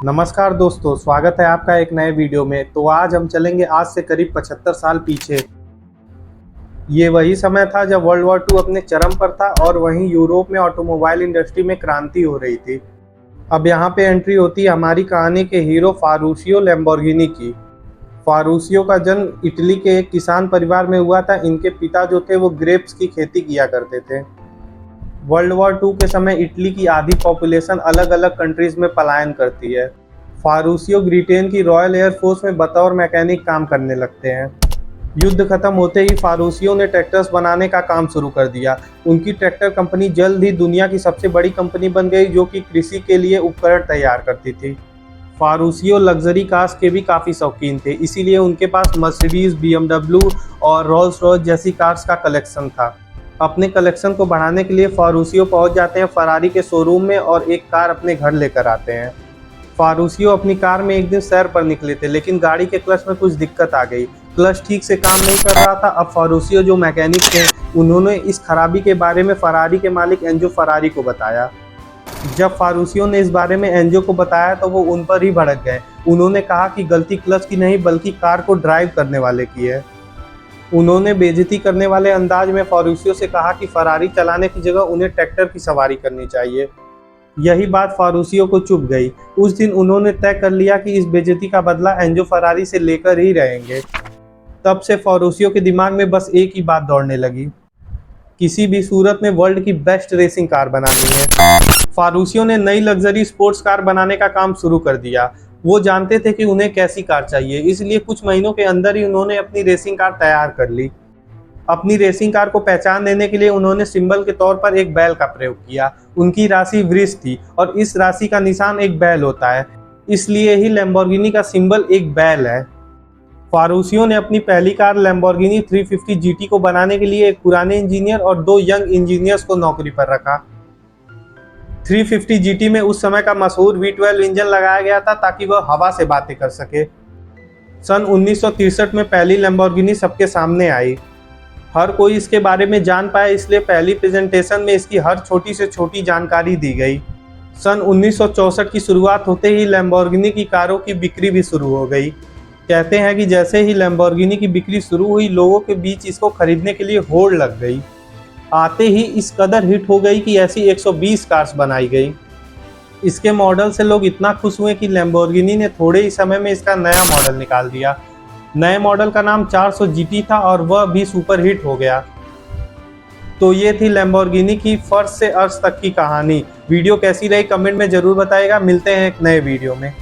नमस्कार दोस्तों, स्वागत है आपका एक नए वीडियो में। तो आज हम चलेंगे आज से करीब 75 साल पीछे। ये वही समय था जब वर्ल्ड वॉर 2 अपने चरम पर था और वहीं यूरोप में ऑटोमोबाइल इंडस्ट्री में क्रांति हो रही थी। अब यहाँ पे एंट्री होती है हमारी कहानी के हीरो फारूसियो लैम्बोर्गिनी की। फारूसियो का जन्म इटली के एक किसान परिवार में हुआ था। इनके पिता जो थे वो ग्रेप्स की खेती किया करते थे। वर्ल्ड वॉर 2 के समय इटली की आधी पॉपुलेशन अलग अलग कंट्रीज में पलायन करती है। फारूसियो ब्रिटेन की रॉयल एयर फोर्स में बतौर मैकेनिक काम करने लगते हैं। युद्ध खत्म होते ही फारूसियो ने ट्रैक्टर्स बनाने का काम शुरू कर दिया। उनकी ट्रैक्टर कंपनी जल्द ही दुनिया की सबसे बड़ी कंपनी बन गई, जो कि कृषि के लिए उपकरण तैयार करती थी। फारूसियो लग्जरी कार्स के भी काफ़ी शौकीन थे, इसीलिए उनके पास मर्सिडीज, BMW और रोल्स रॉयस जैसी कार्स का कलेक्शन था। अपने कलेक्शन को बढ़ाने के लिए फारूसियो पहुंच जाते हैं फरारी के शोरूम में और एक कार अपने घर लेकर आते हैं। फारूसियो अपनी कार में एक दिन सैर पर निकले थे, लेकिन गाड़ी के क्लच में कुछ दिक्कत आ गई। क्लच ठीक से काम नहीं कर रहा था। अब फारूसियो जो मैकेनिक थे, उन्होंने इस खराबी के बारे में फरारी के मालिक एंजो फरारी को बताया। जब फारूसियो ने इस बारे में एंजो को बताया तो वो उन पर ही भड़क गए। उन्होंने कहा कि गलती क्लच की नहीं बल्कि कार को ड्राइव करने वाले की है। उन्होंने बेइज्जती करने वाले अंदाज में फारूसियो से कहा कि फरारी चलाने की जगह उन्हें ट्रैक्टर की सवारी करनी चाहिए। यही बात फारूसियो को चुभ गई। उस दिन उन्होंने तय कर लिया कि इस बेइज्जती का बदला एंजो फरारी से लेकर ही रहेंगे। तब से फारूसियो के दिमाग में बस एक ही बात दौड़ने लगी, किसी भी सूरत में वर्ल्ड की बेस्ट रेसिंग कार बनानी है। फारूसियो ने नई लग्जरी स्पोर्ट्स कार बनाने का काम शुरू कर दिया। वो जानते थे कि उन्हें कैसी कार चाहिए, इसलिए कुछ महीनों के अंदर ही उन्होंने अपनी रेसिंग कार तैयार कर ली। अपनी रेसिंग कार को पहचान देने के लिए उन्होंने सिंबल के तौर पर एक बैल का प्रयोग किया। उनकी राशि वृष थी और इस राशि का निशान एक बैल होता है, इसलिए ही लैम्बोर्गिनी का सिंबल एक बैल है। फारूसियो ने अपनी पहली कार लैम्बोर्गिनी 350 GT को बनाने के लिए एक पुराने इंजीनियर और 2 यंग इंजीनियर्स को नौकरी पर रखा। 350 GT में उस समय का मशहूर V12 इंजन लगाया गया था ताकि वह हवा से बातें कर सके। सन 1963 में पहली लैम्बोर्गिनी सबके सामने आई। हर कोई इसके बारे में जान पाए, इसलिए पहली प्रेजेंटेशन में इसकी हर छोटी से छोटी जानकारी दी गई। सन 1964 की शुरुआत होते ही लैम्बोर्गिनी की कारों की बिक्री भी शुरू हो गई। कहते हैं कि जैसे ही लैम्बोर्गिनी की बिक्री शुरू हुई, लोगों के बीच इसको खरीदने के लिए होड़ लग गई। आते ही इस कदर हिट हो गई कि ऐसी 120 कार्स बनाई गई। इसके मॉडल से लोग इतना खुश हुए कि लैम्बोर्गिनी ने थोड़े ही समय में इसका नया मॉडल निकाल दिया। नए मॉडल का नाम 400 GT था और वह भी सुपर हिट हो गया। तो ये थी लैम्बोर्गिनी की फर्श से अर्श तक की कहानी। वीडियो कैसी रही कमेंट में जरूर बताइएगा। मिलते हैं एक नए वीडियो में।